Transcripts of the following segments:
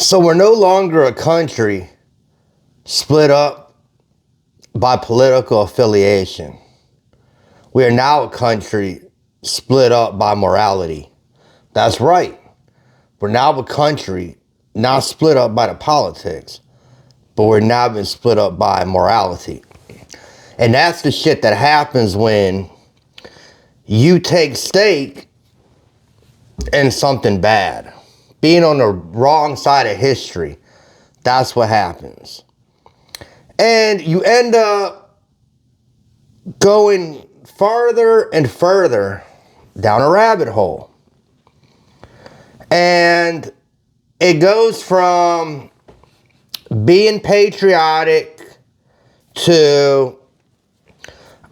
So we're no longer a country split up by political affiliation. We are now a country split up by morality. That's right. We're now a country not split up by the politics, but we're now been split up by morality. And that's the shit that happens when you take stake in something bad. Being on the wrong side of history, that's what happens. And you end up going farther and further down a rabbit hole. And it goes from being patriotic to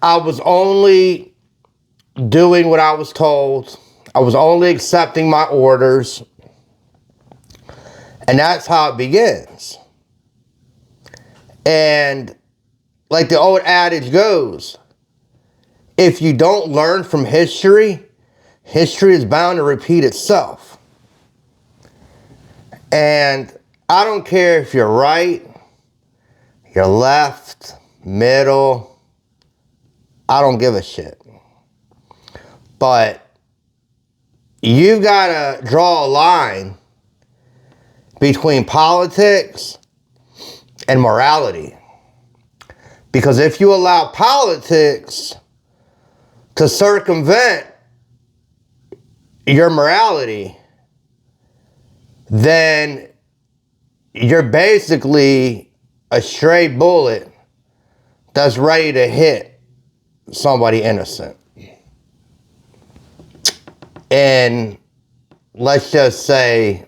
I was only doing what I was told. I was only accepting my orders. And that's how it begins. And like the old adage goes, if you don't learn from history, history is bound to repeat itself. And I don't care if you're right, you're left, middle, I don't give a shit. But you've got to draw a line between politics and morality. Because if you allow politics to circumvent your morality, then you're basically a stray bullet that's ready to hit somebody innocent. And let's just say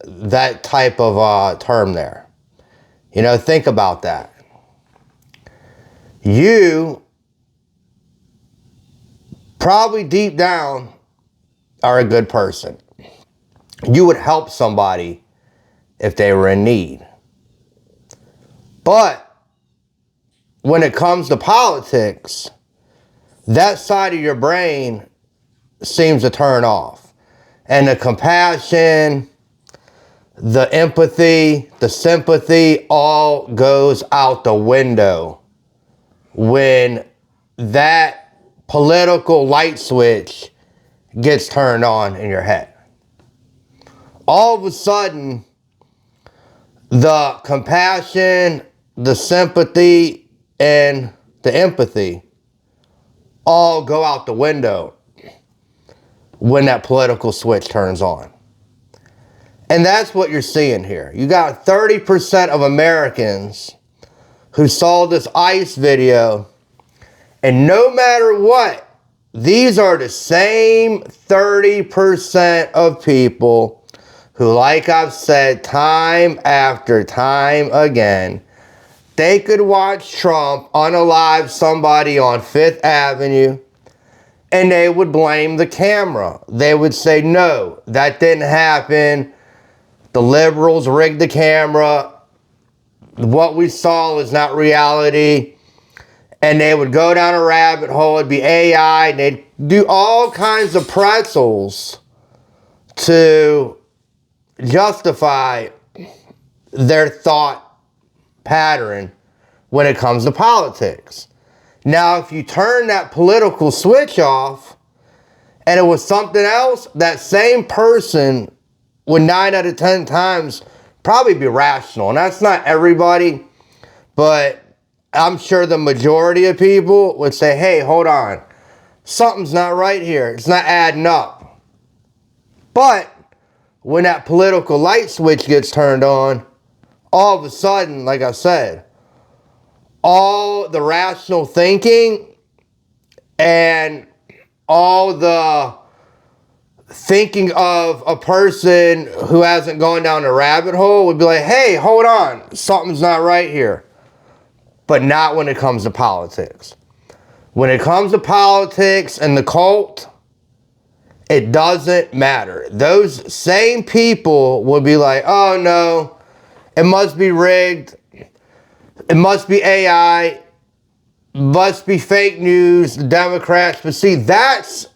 that type of term there. You know, think about that. You probably deep down are a good person. You would help somebody if they were in need. But when it comes to politics, that side of your brain seems to turn off. And the compassion, the empathy, the sympathy all goes out the window when that political light switch gets turned on in your head. All of a sudden, the compassion, the sympathy, and the empathy all go out the window when that political switch turns on. And that's what you're seeing here. You got 30% of Americans who saw this ICE video, and no matter what, these are the same 30% of people who, like I've said time after time again, they could watch Trump unalive somebody on Fifth Avenue and they would blame the camera. They would say, no, that didn't happen. The liberals rigged the camera. What we saw is not reality. And they would go down a rabbit hole. It'd be AI. And they'd do all kinds of pretzels to justify their thought pattern when it comes to politics. Now, if you turn that political switch off and it was something else, that same person would 9 out of 10 times probably be rational. And that's not everybody, but I'm sure the majority of people would say, hey, hold on. Something's not right here. It's not adding up. But when that political light switch gets turned on, all of a sudden, like I said, all the rational thinking and all the thinking of a person who hasn't gone down the rabbit hole would be like, hey, hold on, something's not right here. But not when it comes to politics. When it comes to politics and the cult, it doesn't matter. Those same people will be like, oh no, it must be rigged. It must be AI. Must be fake news, the Democrats. But see, that's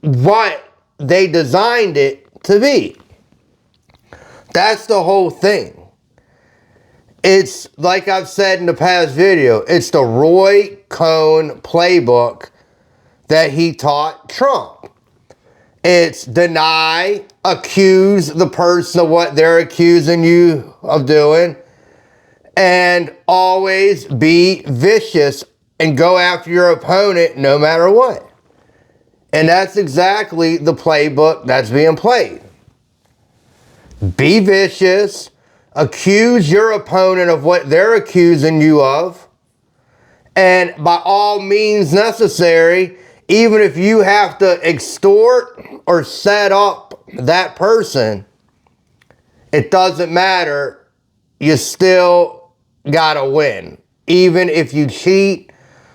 what they designed it to be. That's the whole thing. It's like I've said in the past video, it's the Roy Cohn playbook that he taught Trump. It's deny, accuse the person of what they're accusing you of doing, and always be vicious and go after your opponent no matter what. And that's exactly the playbook that's being played. Be vicious, accuse your opponent of what they're accusing you of, and by all means necessary, even if you have to extort or set up that person, it doesn't matter. You still gotta win, even if you cheat,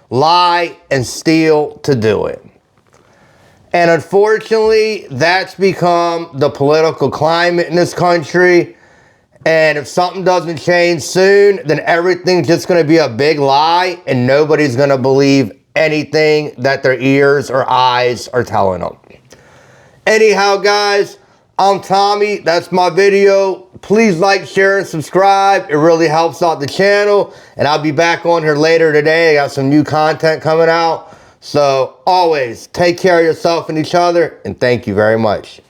lie, and steal to do it. And unfortunately, that's become the political climate in this country. And if something doesn't change soon, then everything's just going to be a big lie and nobody's going to believe anything that their ears or eyes are telling them. Anyhow, guys, I'm Tommy. That's my video. Please like, share, and subscribe. It really helps out the channel. And I'll be back on here later today. I got some new content coming out. So always take care of yourself and each other. And thank you very much.